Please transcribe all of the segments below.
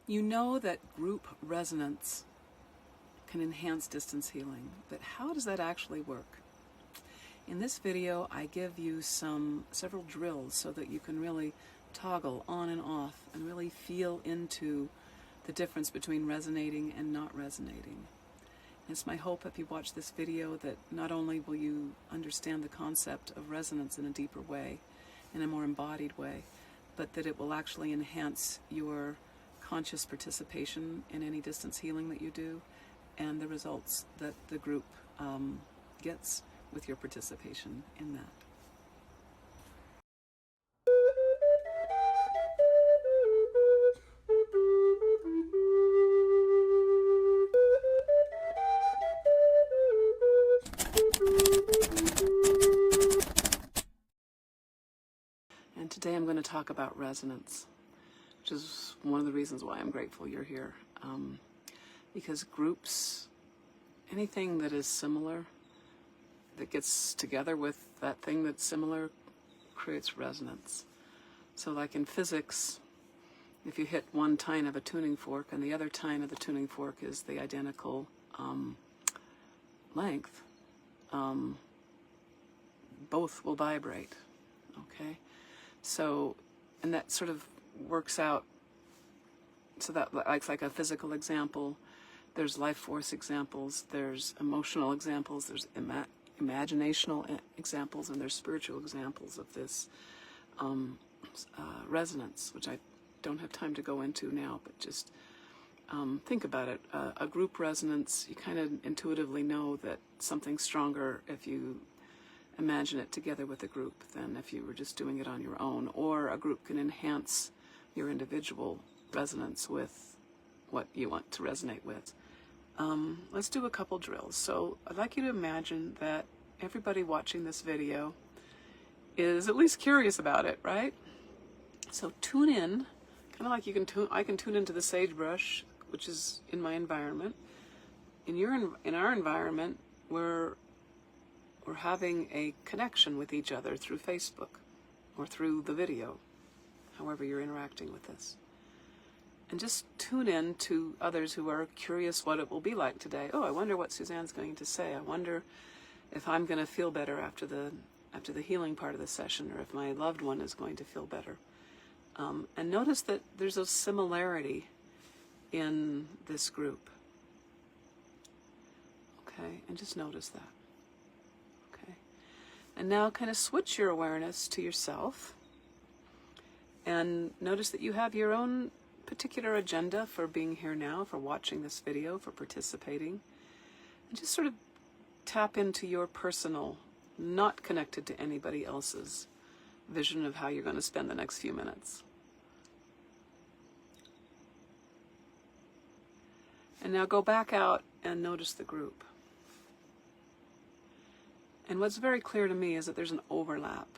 You know that group resonance can enhance distance healing, but how does that actually work? In this video, I give you several drills so that you can really toggle on and off and really feel into the difference between resonating and not resonating. It's my hope if you watch this video that not only will you understand the concept of resonance in a deeper way, in a more embodied way, but that it will actually enhance your conscious participation in any distance healing that you do and the results that the group gets with your participation in that. And today I'm going to talk about resonance, which is one of the reasons why I'm grateful you're here. Because groups, anything that is similar, that gets together with that thing that's similar, creates resonance. So like in physics, if you hit one tine of a tuning fork and the other tine of the tuning fork is the identical length, both will vibrate, okay? So, and that sort of works out, so that like a physical example, there's life force examples, there's emotional examples, there's imaginational examples, and there's spiritual examples of this resonance, which I don't have time to go into now, but just think about it. A group resonance, you kind of intuitively know that something's stronger if you imagine it together with a group than if you were just doing it on your own, or a group can enhance your individual resonance with what you want to resonate with. Let's do a couple drills. So I'd like you to imagine that everybody watching this video is at least curious about it, right? So tune in, kind of like I can tune into the sagebrush, which is in my environment. In our environment, we're having a connection with each other through Facebook or through the video, however you're interacting with this. And just tune in to others who are curious what it will be like today. Oh, I wonder what Suzanne's going to say. I wonder if I'm going to feel better after the healing part of the session, or if my loved one is going to feel better. And notice that there's a similarity in this group. Okay, and just notice that. Okay. And now kind of switch your awareness to yourself. And notice that you have your own particular agenda for being here now, for watching this video, for participating. And just sort of tap into your personal, not connected to anybody else's vision of how you're going to spend the next few minutes. And now go back out and notice the group. And what's very clear to me is that there's an overlap.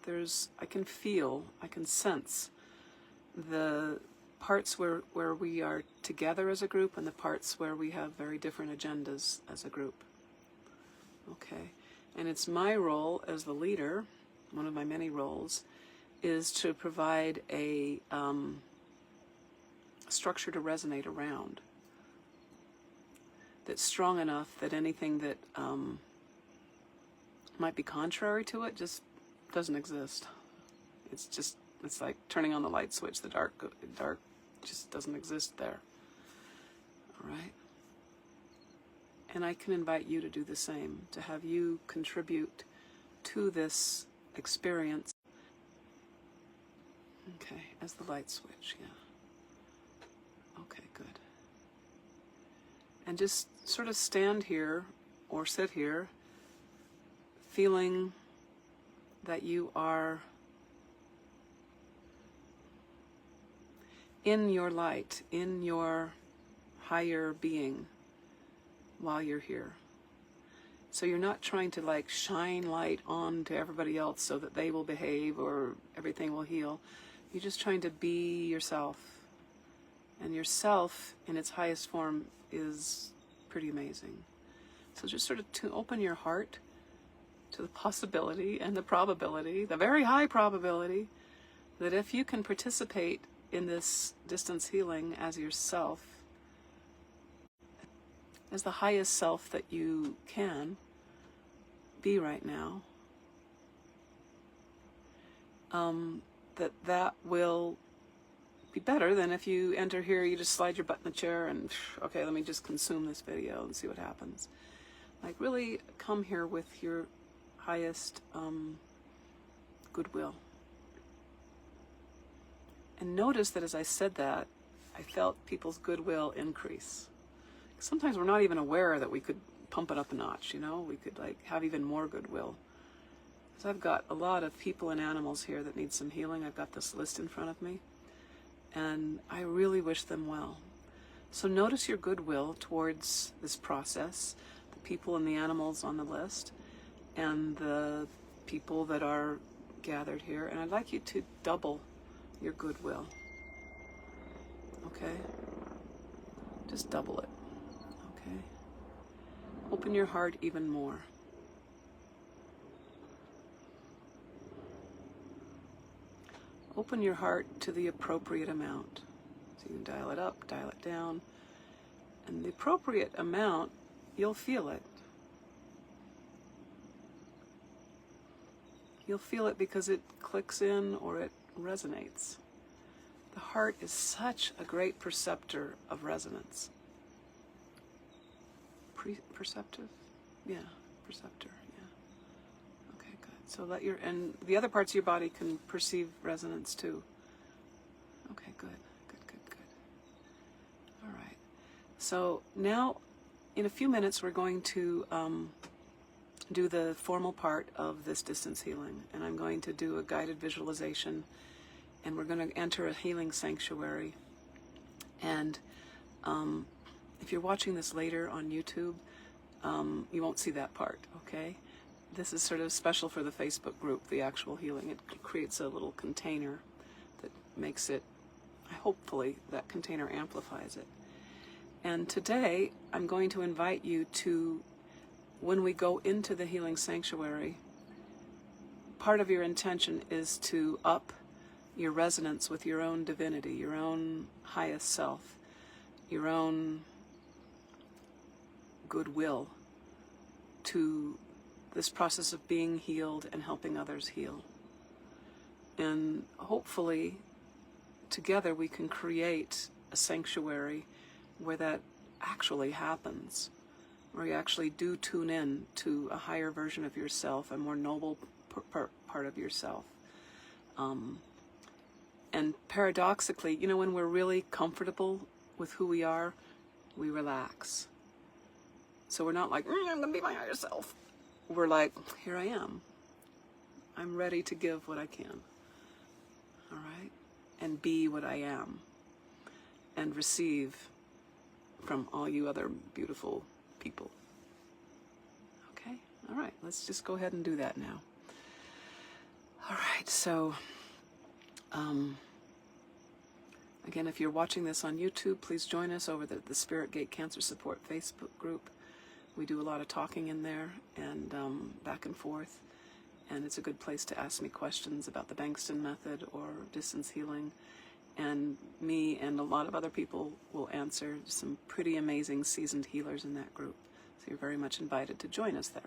I can sense the parts where we are together as a group and the parts where we have very different agendas as a group. Okay, and it's my role as the leader, one of my many roles, is to provide a structure to resonate around that's strong enough that anything that might be contrary to it just doesn't exist. It's like turning on the light switch. The dark just doesn't exist there. All right? And I can invite you to do the same, to have you contribute to this experience. Okay, as the light switch, yeah. Okay, good. And just sort of stand here or sit here feeling that you are in your light, in your higher being while you're here. So you're not trying to like shine light on to everybody else so that they will behave or everything will heal. You're just trying to be yourself. And yourself in its highest form is pretty amazing. So just sort of to open your heart to the possibility and the probability, the very high probability, that if you can participate in this distance healing as yourself, as the highest self that you can be right now, that will be better than if you enter here, you just slide your butt in the chair and, okay, let me just consume this video and see what happens. Like, really come here with your highest goodwill. And notice that as I said that, I felt people's goodwill increase. Sometimes we're not even aware that we could pump it up a notch, you know? We could like have even more goodwill. So I've got a lot of people and animals here that need some healing. I've got this list in front of me, and I really wish them well. So notice your goodwill towards this process, the people and the animals on the list, and the people that are gathered here. And I'd like you to double your goodwill. Okay? Just double it. Okay? Open your heart even more. Open your heart to the appropriate amount. So you can dial it up, dial it down. And the appropriate amount, you'll feel it. You'll feel it because it clicks in or it resonates. The heart is such a great perceptor of resonance. Perceptive? Yeah, perceptor, yeah. Okay, good. So and the other parts of your body can perceive resonance too. Okay, good. All right. So now, in a few minutes, we're going to do the formal part of this distance healing. And I'm going to do a guided visualization, and we're going to enter a healing sanctuary. And if you're watching this later on YouTube, you won't see that part, okay? This is sort of special for the Facebook group, the actual healing. It creates a little container that makes it, hopefully, that container amplifies it. And today, I'm going to invite you to, when we go into the healing sanctuary, part of your intention is to up your resonance with your own divinity, your own highest self, your own goodwill to this process of being healed and helping others heal. And hopefully, together we can create a sanctuary where that actually happens, where you actually do tune in to a higher version of yourself, a more noble part of yourself. And paradoxically, you know, when we're really comfortable with who we are, we relax. So we're not like, I'm going to be my higher self. We're like, here I am. I'm ready to give what I can. All right? And be what I am. And receive from all you other beautiful people. Okay? All right. Let's just go ahead and do that now. All right. So, again, if you're watching this on YouTube, please join us over the Spirit Gate Cancer Support Facebook group. We do a lot of talking in there and back and forth. And it's a good place to ask me questions about the Bengston Method or distance healing. And me and a lot of other people will answer. Some pretty amazing seasoned healers in that group. So you're very much invited to join us there.